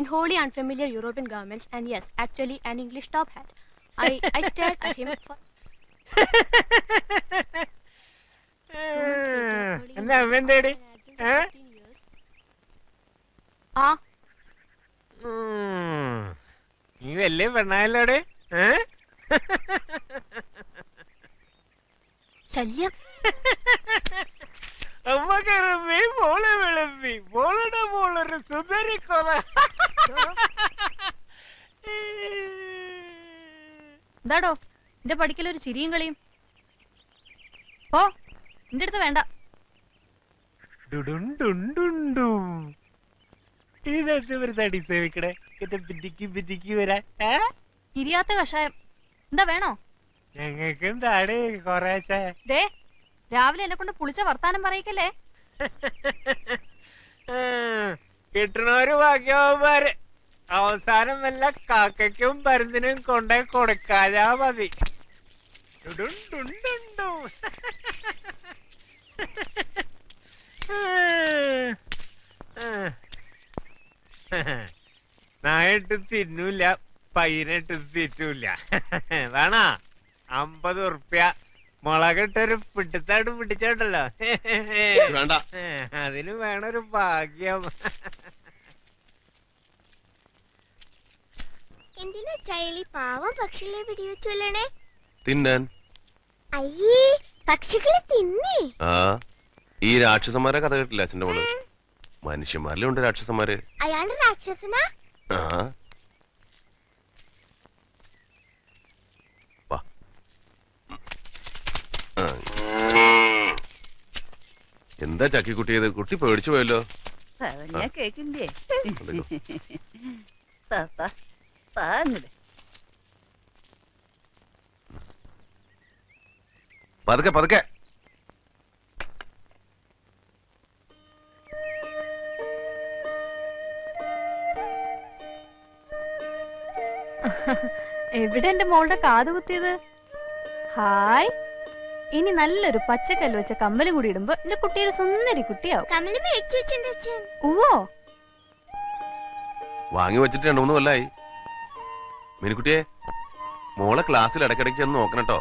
in wholly unfamiliar European garments and yes, actually an English top hat. I stared at him for എന്താ അവന്റേടി ആ നീ വലിയ പെണ്ണായല്ലോടെ ശല്യം അമ്മ കയറി മോളെ വിളമ്പി മോളുടെ മോളൊരു സുന്ദരി കൊറ എന്താടോ എന്റെ പഠിക്കലൊരു ചിരിയും കളിയും ഓ എന്റെ അടുത്ത് വേണ്ട ഇതെന്ത് സേവിക്കണേ പിറ്റിക്ക് പിറ്റിക്ക് വരാൻ ഇരിയാത്ത കഷായം എന്താ വേണോ ഞങ്ങൾക്ക് എന്താണ് കൊറേശേ ദേ രാവിലെ എന്നെ കൊണ്ട് പുളിച്ച വർത്താനം പറയിക്കല്ലേ കിട്ടണൊരു ഭാഗ്യവന്മാര് അവസാനം വല്ല കാക്കയ്ക്കും പരുന്തിനും കൊണ്ടേ കൊടുക്കാതാ മതി നായിട്ട് തിന്നൂല പയ്യനിട്ട് തീറ്റൂല വേണ 50 ഉറുപ്യ മുളകിട്ടൊരു പിടുത്തായിട്ട് പിടിച്ചോണ്ടല്ലോ അതിന് വേണൊരു ഭാഗ്യം എന്തിനാ ചൈലി പാവം പക്ഷികളെ വെടിവെച്ചല്ലേ തിന്നാൻ അയ്യേ പക്ഷികളെ തിന്നേ ആ ഈ രാക്ഷസന്മാരെ കഥ കേട്ടില്ല അച്ഛന്റെ മോള് മനുഷ്യന്മാരിലും ഉണ്ട് രാക്ഷസന്മാര് അയാളുടെ രാക്ഷസനാ ആ എന്താ ചക്കി കുട്ടിയത് കുട്ടി പേടിച്ചു പോയല്ലോ കേക്കില്ലേ പതുക്കെ പതുക്കെ എവിടെ എന്റെ മോളുടെ കാത് കുത്തിയത് ഹായ് ഇനി നല്ലൊരു പച്ചക്കല്ല് വെച്ച കമ്മലും കൂടി ഇടുമ്പോ എന്റെ കുട്ടിയൊരു സുന്ദരി കുട്ടിയാവും ഓ വാങ്ങി വെച്ചിട്ട് 2-3 കൊല്ലായി മീനുകുട്ടിയെ മോളെ ക്ലാസ്സിൽ ഇടയ്ക്കിടയ്ക്ക് ചെന്ന് നോക്കണട്ടോ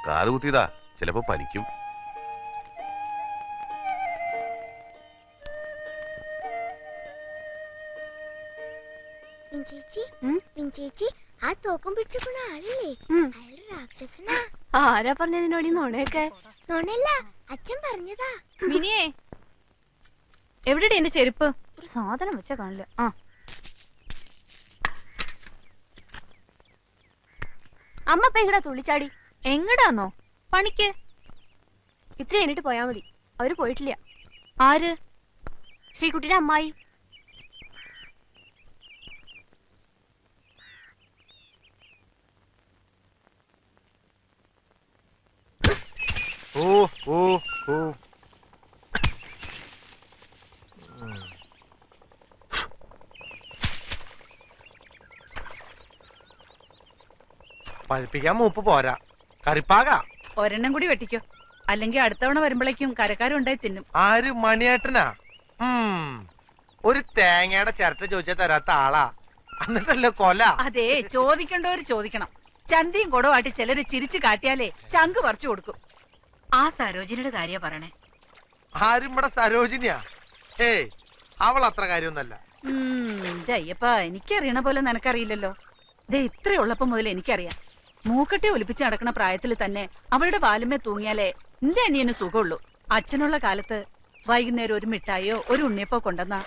കാത് കുത്തിയതാ ചിലപ്പോ പനിക്കും ആ തോക്കം പിടിച്ചുകൊണ്ട ആളില്ലേ അയാളുടെ രാക്ഷസനാ ആരാ പറഞ്ഞതിനോടി നോണയൊക്കെ നോണല്ല അച്ഛൻ പറഞ്ഞതാ മിനിയേ എവിടെയാ എന്റെ ചെരുപ്പ് ഒരു സാധനം വെച്ചാ കാണില്ല ആ അമ്മ ഇപ്പൊ എങ്ങടാ തുള്ളിച്ചാടി എങ്ങടാന്നോ പണിക്ക് ഇത്ര കഴിഞ്ഞിട്ട് പോയാ മതി അവര് പോയിട്ടില്ല ആര് ശ്രീകുട്ടിയുടെ അമ്മായി ഓ ഓ ഓ പഴിപ്പിക്കാൻ മൂപ്പ് പോരാ കറിപ്പാക ഒരെണ്ണം കൂടി വെട്ടിക്കോ അല്ലെങ്കിൽ അടുത്തവണ വരുമ്പോഴേക്കും കരക്കാരും ഉണ്ടായി തിന്നും ആര് മണിയേട്ടനാ ഒരു തേങ്ങയുടെ ചിരട്ട ചോദിച്ചാ തരാത്ത ആളാ എന്നിട്ടല്ലേ കൊല അതെ ചോദിക്കണ്ടവര് ചോദിക്കണം ചന്തിയും കുടവാട്ടി ചിലര് ചിരിച്ചു കാട്ടിയാലേ ചങ്ക് പറിച്ചു കൊടുക്കും ആ സരോജിനിയുടെ കാര്യ പറയണേ ആരും ഇവിടെ സരോജിനിയാ ഏയ് അവൾ അത്ര കാര്യമൊന്നല്ല അയ്യപ്പ എനിക്കറിയണ പോലെ നിനക്കറിയില്ലല്ലോ ദേ ഇത്രയുള്ളപ്പം മുതൽ എനിക്കറിയാം മൂക്കട്ടെ ഒലിപ്പിച്ച് നടക്കണ പ്രായത്തിൽ തന്നെ അവളുടെ വാലുമേ തൂങ്ങിയാലേ എന്റെ അനിയന് സുഖമുള്ളൂ അച്ഛനുള്ള കാലത്ത് വൈകുന്നേരം ഒരു മിഠായിയോ ഒരു ഉണ്ണിയപ്പോ കൊണ്ടെന്നാ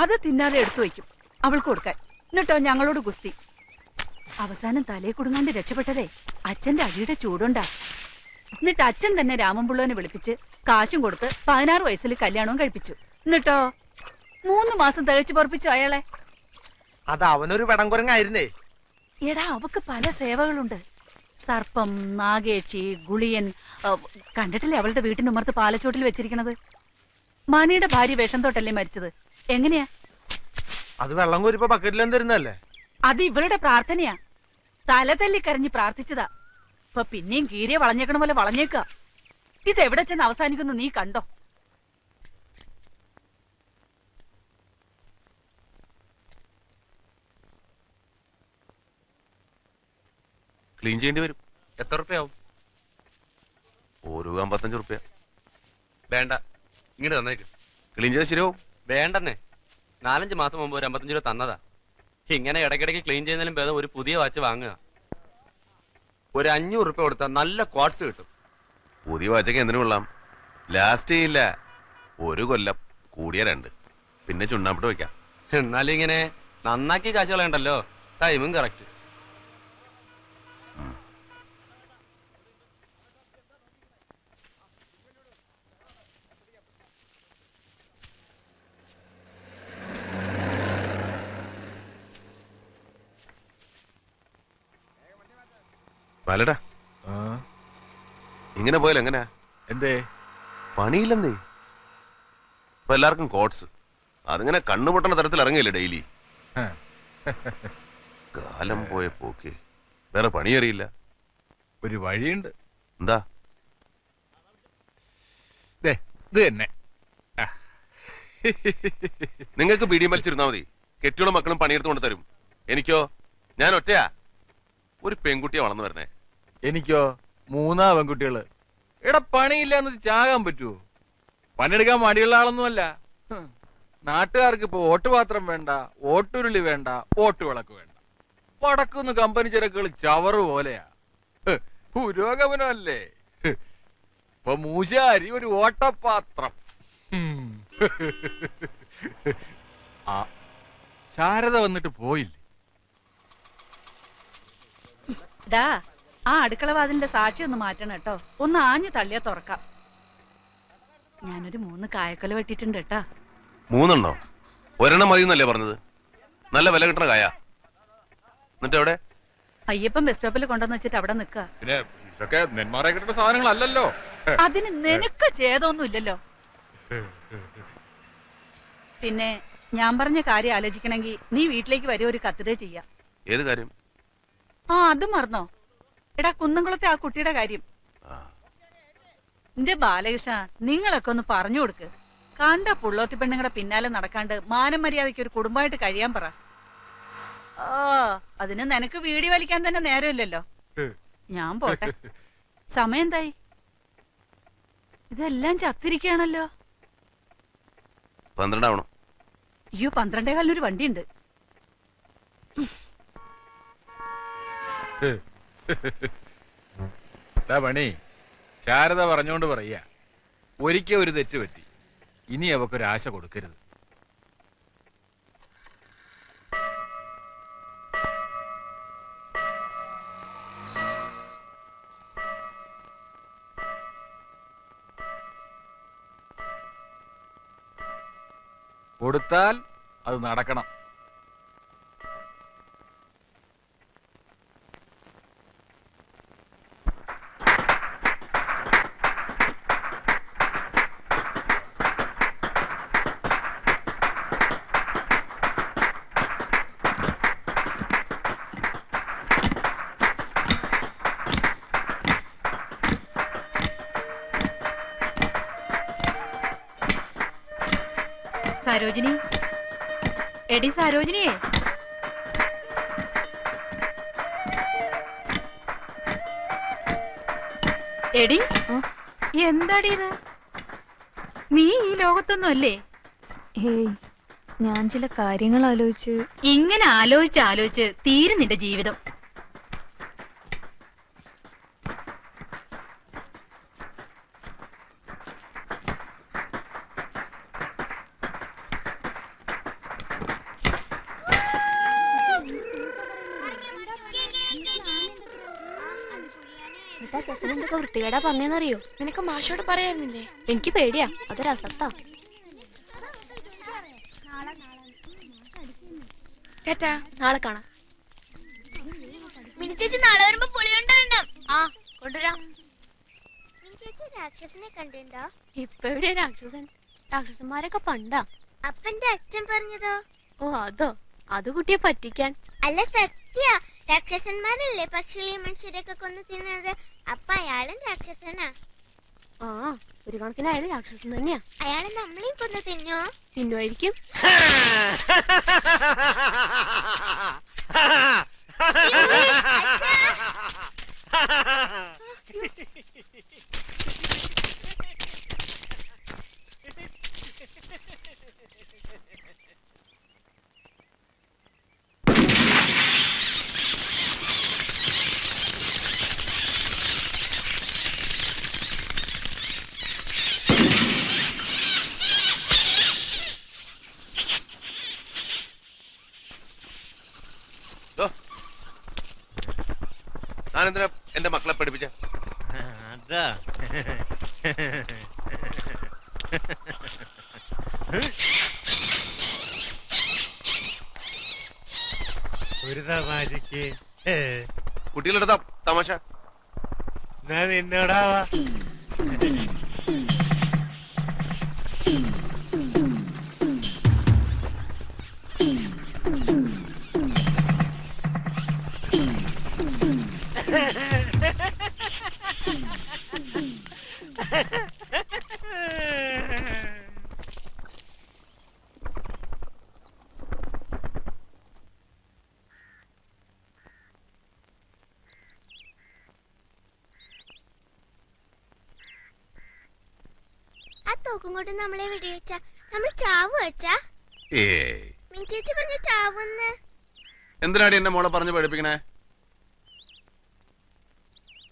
അത് തിന്നാതെ എടുത്തു വയ്ക്കും അവൾക്ക് കൊടുക്കാൻ എന്നിട്ടോ ഞങ്ങളോട് ഗുസ്തി അവസാനം തലയെ കുടുങ്ങാണ്ട് രക്ഷപ്പെട്ടതേ അച്ഛന്റെ അടിയുടെ ചൂടുണ്ടാ എന്നിട്ട് അച്ഛൻ തന്നെ രാമൻപിള്ളോനെ വിളിപ്പിച്ച് കാശും കൊടുത്ത് 16 വയസ്സിൽ കല്യാണവും കഴിപ്പിച്ചു എന്നിട്ടോ 3 മാസം തികച്ചു പൊറപ്പിച്ചു അയാളെ അത് അവനൊരു വെടംകുരങ്ങായിരുന്നേ എടാ അവക്ക് പല സേവകളുണ്ട് സർപ്പം നാഗേക്ഷി ഗുളിയൻ കണ്ടിട്ടില്ലേ അവളുടെ വീട്ടിനുമർത്ത് പാലച്ചോട്ടിൽ വെച്ചിരിക്കണത് മണിയുടെ ഭാര്യ വേഷം തൊട്ടല്ലേ മരിച്ചത് എങ്ങനെയാ അത് വെള്ളം കോരിപ്പോ ബക്കറ്റിലും തരുന്നല്ലേ അത് ഇവളുടെ പ്രാർത്ഥനയാ തല തല്ലി കരഞ്ഞ് പ്രാർത്ഥിച്ചതാ ഇപ്പൊ പിന്നെയും കീരിയെ വളഞ്ഞേക്കണ പോലെ വളഞ്ഞേക്ക ഇതെവിടെ ചെന്ന് അവസാനിക്കുന്നു നീ കണ്ടോ ക്ലീൻ ചെയ്യേണ്ടി വരും. എത്ര റുപ്യാവും? ഒരു 55 റുപ്യ. വേണ്ട, ഇങ്ങോട്ട് തന്നേക്ക്. ക്ലീൻ ചെയ്താൽ ശരിയാവും. വേണ്ടെന്നേ, 4-5 മാസം മുമ്പ് ഒരു 55 രൂപ തന്നതാ. ഇങ്ങനെ ഇടയ്ക്കിടയ്ക്ക് ക്ലീൻ ചെയ്യുന്നതിലും ഭേദം ഒരു പുതിയ വാച്ച് വാങ്ങുക. ഒരു 500 റുപ്യ കൊടുത്താൽ നല്ല ക്വാർട്സ് കിട്ടും. പുതിയ വാച്ചൊക്കെ എന്തിനു കൊള്ളാം? ലാസ്റ്റ് ചെയ്യില്ല. 1 കൊല്ലം, കൂടിയ 2, പിന്നെ ചുണ്ണാമ്പിട്ട് വെക്കാം. എന്നാലും ഇങ്ങനെ നന്നാക്കി കാശ് കളയണ്ടല്ലോ. ടൈമും കറക്റ്റ്. പാലടാ, ഇങ്ങനെ പോയാൽ എങ്ങനെയാ? എന്തേ? പണിയില്ലെന്നേ. ഇപ്പൊ എല്ലാവർക്കും കോട്സ്. അതിങ്ങനെ കണ്ണുപൊട്ടണ തരത്തിൽ ഇറങ്ങിയില്ലേ ഡെയിലി. കാലം പോയ പോക്ക്. വേറെ പണിയറിയില്ല. ഒരു വഴിയുണ്ട്. എന്താ? ഇത് തന്നെ. നിങ്ങൾക്ക് പിടിയും വലിച്ചിരുന്നാ മതി. കെട്ടികളും മക്കളും പണിയെടുത്ത് കൊണ്ട് തരും. എനിക്കോ? ഞാൻ ഒറ്റയാ. ഒരു പെൺകുട്ടിയെ വളർന്നു വരണേ. എനിക്കോ 3 പെൺകുട്ടികള്. പണിയില്ല എന്ന് ചാകാൻ പറ്റുമോ? പണിയെടുക്കാൻ മടിയുള്ള ആളൊന്നുമല്ല. നാട്ടുകാർക്ക് ഇപ്പൊ ഓട്ടുപാത്രം വേണ്ട, ഓട്ടുരുളി വേണ്ട, ഓട്ടുവിളക്ക് വേണ്ട. വടക്കുന്ന് കമ്പനി ചരക്കുകൾ ചവറ് പോലെയാ. പുരോഗമനമല്ലേ? ഇപ്പൊ മൂശാരി ഒരു ഓട്ടപാത്രം. ആ ശാരദ വന്നിട്ട് പോയില്ലേ? ഡാ, ആ അടുക്കള വാതിലിന്റെ സാക്ഷി ഒന്ന് മാറ്റണം കേട്ടോ. ഒന്ന് ആഞ്ഞു തള്ളിയാ തുറക്കാം. ഞാനൊരു 3 കായക്കൊല വെട്ടിട്ടുണ്ട് കേട്ടാ. 3 എണ്ണോ? 1 എണ്ണം മതി എന്നല്ലേ പറഞ്ഞത്? നല്ല വില കിട്ടണ കായ. എന്നിട്ട് എവിടെ? അയ്യപ്പൻ ബസ് സ്റ്റോപ്പിൽ കൊണ്ടുവന്ന് വെച്ചിട്ട് അവിടെ നിൽക്കുക. പിന്നെ ഇതൊക്കെ നെന്മാറ കിട്ടുന്ന സാധനങ്ങളല്ലല്ലോ. അതിന് നിനക്ക് ഛേദമൊന്നും ഇല്ലല്ലോ. പിന്നെ ഞാൻ പറഞ്ഞ കാര്യം ആലോചിക്കണമെങ്കിൽ നീ വീട്ടിലേക്ക് വരെ ഒരു കത്തിടേ ചെയ്യാം. ഏത് കാര്യം? ആ, അത് മറന്നോ? എടാ, കുന്നംകുളത്തെ ആ കുട്ടിയുടെ കാര്യം. എന്റെ ബാലകൃഷ്ണ, നിങ്ങളൊക്കെ ഒന്ന് പറഞ്ഞു കൊടുക്ക്. കണ്ട പുള്ളോത്തി പെണ്ണുങ്ങളുടെ പിന്നാലെ നടക്കാണ്ട് മാനം മര്യാദയ്ക്ക് ഒരു കുടുംബമായിട്ട് കഴിയാൻ പറ. ഓ, അതിന് നിനക്ക് വീഡിയോ വലിക്കാൻ തന്നെ നേരമില്ലല്ലോ. ഞാൻ പോട്ടെ. സമയം എന്തായി? ഇതെല്ലാം ചത്തിരിക്കുകയാണല്ലോ. 12 ആവണം. അയ്യോ, 12:15 വണ്ടിയുണ്ട്. പണി ശാരദ പറഞ്ഞോണ്ട് പറയാ, ഒരിക്കൽ ഒരു തെറ്റ് പറ്റി. ഇനി അവക്കൊരാശ കൊടുക്കരുത്. കൊടുത്താൽ അത് നടക്കണം. സരോജിനി, എടി സരോജിനിയേ, എടി എന്താടി ഇത്? നീ ഈ ലോകത്തൊന്നും അല്ലേ? ഏയ്, ഞാൻ ചില കാര്യങ്ങൾ ആലോചിച്ച്. ഇങ്ങനെ ആലോചിച്ച് തീരും നിന്റെ ജീവിതം. വൃത്തികേടാ പറഞ്ഞെന്നറിയോ? നിനക്ക് മാഷോട് പറയായിരുന്നില്ലേ? എനിക്ക് പേടിയാ, അതൊരസത്താ. ചേട്ടാ, നാളെ കാണാം. മിനിച്ചേച്ചി നാളെ വരുമ്പോ പുളിയുണ്ടാവണം. ആ, കൊണ്ടുവരാം. മിനിച്ചേച്ചി രാക്ഷസനെ കണ്ടിട്ടുണ്ടോ? ഇപ്പൊ എവിടെയാ രാക്ഷസൻ? രാക്ഷസന്മാരൊക്കെ പണ്ടാ. അപ്പന്റെ അച്ഛൻ പറഞ്ഞതോ? ഓ, അതോ? അത് കുട്ടിയെ പറ്റിക്കാൻ. അല്ല, സത്യ. രാക്ഷസന്മാരല്ലേ പക്ഷികളെയും മനുഷ്യരെയൊക്കെ കൊന്നു തിന്നത്. അപ്പൊ അയാളും രാക്ഷസനാ. ആ, ഒരു കണക്കിന് അയാൾ രാക്ഷസൻ തന്നെയാ. അയാള് നമ്മളെയും കൊന്നു തിന്നോ? തിന്നുമായിരിക്കും. താനെന്തിനാ എന്റെ മക്കളെ പഠിപ്പിച്ച? അതാ ഒരു തമാശക്ക് കുട്ടികളെടുത്താ തമാശ. നിന്നോടാവാ. ആ തോക്കും കൊണ്ട് നമ്മളെ വെടിവെച്ച നമ്മൾ ചാവു വെച്ചാ മിഞ്ചേച്ചി പറഞ്ഞ ചാവുന്ന്. എന്തിനാടി എന്നെ മോളെ പറഞ്ഞ് പഠിപ്പിക്കണേ?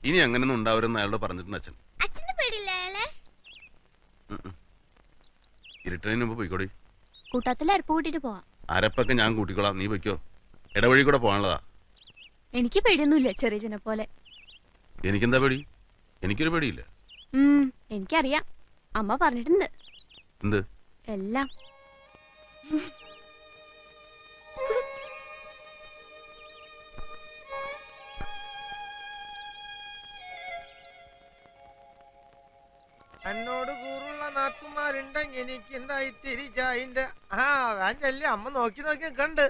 ഇനി അങ്ങനൊന്നും ഉണ്ടാവരുന്ന് അയാളോട് പറഞ്ഞിട്ടുണ്ട് അച്ഛൻ. അച്ഛന് പേടില്ല അയാളെ? ഇരുട്ടതിന് മുമ്പ് പോയിക്കോടി. കൂട്ടത്തിൽ അരപ്പ് കൂട്ടിട്ട് പോവാം. അരപ്പൊക്കെ ഞാൻ കൂട്ടിക്കോളാം, നീ പൊയ്ക്കോ. ഇടവഴി കൂടെ പോകാനുള്ളതാ. എനിക്ക് പേടിയൊന്നുമില്ല, ചെറിയജനെ പോലെ. എനിക്കെന്താ പേടി? എനിക്കൊരു പേടിയില്ല. എനിക്കറിയാം, അമ്മ പറഞ്ഞിട്ടുണ്ട്. എന്ത്? എല്ലാം. എന്നോട് കൂറുള്ള നാത്തുമാരുണ്ടെങ്കിൽ എനിക്ക് എന്തായി തിരിച്ചതിന്റെ ഞാൻ ചെല്ലി അമ്മ നോക്കി നോക്കി കണ്ട്.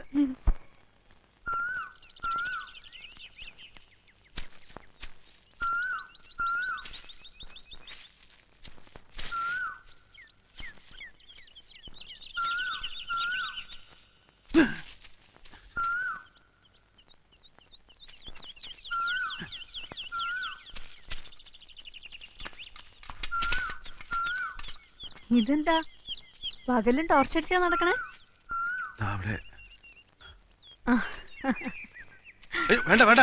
ഇതെന്താ പകലും ടോർച്ചടിച്ചാ നടക്കണേ? വേണ്ട വേണ്ട,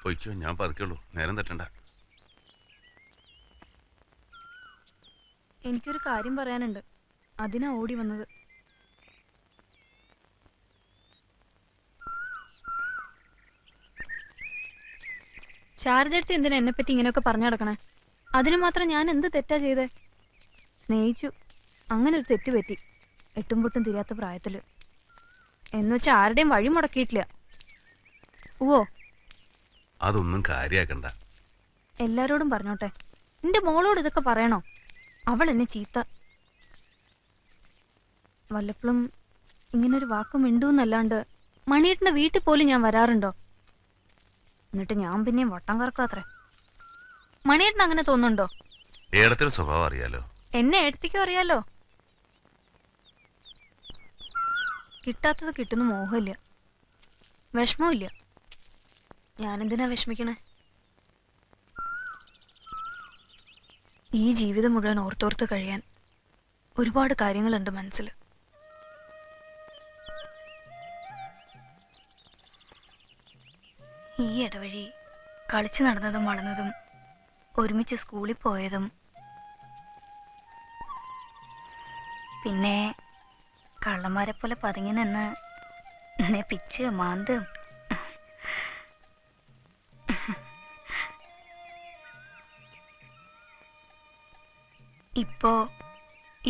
പൊയ്ക്കോ, ഞാൻ പതുക്കുള്ളൂ, നേരം തെറ്റണ്ട. എനിക്കൊരു കാര്യം പറയാനുണ്ട്, അതിനാ ഓടി വന്നത്. ശാരദടുത്ത് എന്തിനാ എന്നെ പറ്റി ഇങ്ങനെയൊക്കെ പറഞ്ഞു നടക്കണേ? അതിന് മാത്രം ഞാൻ എന്ത് തെറ്റാ ചെയ്തേ? സ്നേഹിച്ചു, അങ്ങനെ ഒരു തെറ്റ് പറ്റി, എട്ടും പൊട്ടും തിരിയാത്ത പ്രായത്തില്. എന്നുവെച്ചാ ആരുടെയും വഴി മുടക്കിയിട്ടില്ല. ഓ, അതൊന്നും കാര്യാക്കണ്ട. എല്ലാരോടും പറഞ്ഞോട്ടെ, എന്റെ മോളോട് ഇതൊക്കെ പറയണോ? അവൾ എന്നെ ചീത്ത. വല്ലപ്പോഴും ഇങ്ങനൊരു വാക്ക് മിണ്ടൂന്നല്ലാണ്ട് മണിയേട്ടന്റെ വീട്ടിൽ പോലും ഞാൻ വരാറുണ്ടോ? എന്നിട്ട് ഞാൻ പിന്നെയും വട്ടം കറക്കാത്രേ. മണിയേട്ടൻ അങ്ങനെ തോന്നുന്നുണ്ടോ? ഏടത്തിന്റെ സ്വഭാവം അറിയാലോ. എന്നെ ഏടത്തിക്കും അറിയാലോ. കിട്ടാത്തത് കിട്ടുന്ന മോഹമില്ല, വിഷമമില്ല. ഞാനെന്തിനാ വിഷമിക്കണേ? ഈ ജീവിതം മുഴുവൻ ഓർത്തോർത്ത് കഴിയാൻ ഒരുപാട് കാര്യങ്ങളുണ്ട് മനസ്സിൽ. ഈ ഇടവഴി കളിച്ചു നടന്നതും വളർന്നതും ഒരുമിച്ച് സ്കൂളിൽ പോയതും പിന്നെ കള്ളന്മാരെ പോലെ പതുങ്ങി നിന്ന് എന്നെ പിച്ച് മാന്തും. ഇപ്പോ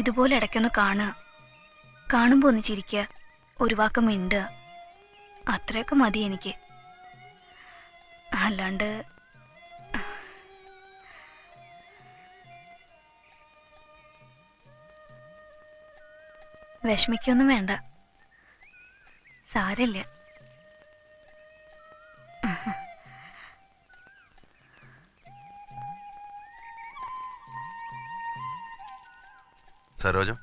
ഇതുപോലെ ഇടയ്ക്കൊന്ന് കാണുക, കാണുമ്പോ ഒന്ന് ചിരിക്കുക, ഒരു വാക്ക് മിണ്ടുക, അത്രയൊക്കെ മതി എനിക്ക്. അല്ലാണ്ട് വിഷമിക്കൊന്നും വേണ്ട, സാരമില്ല. സരോജം,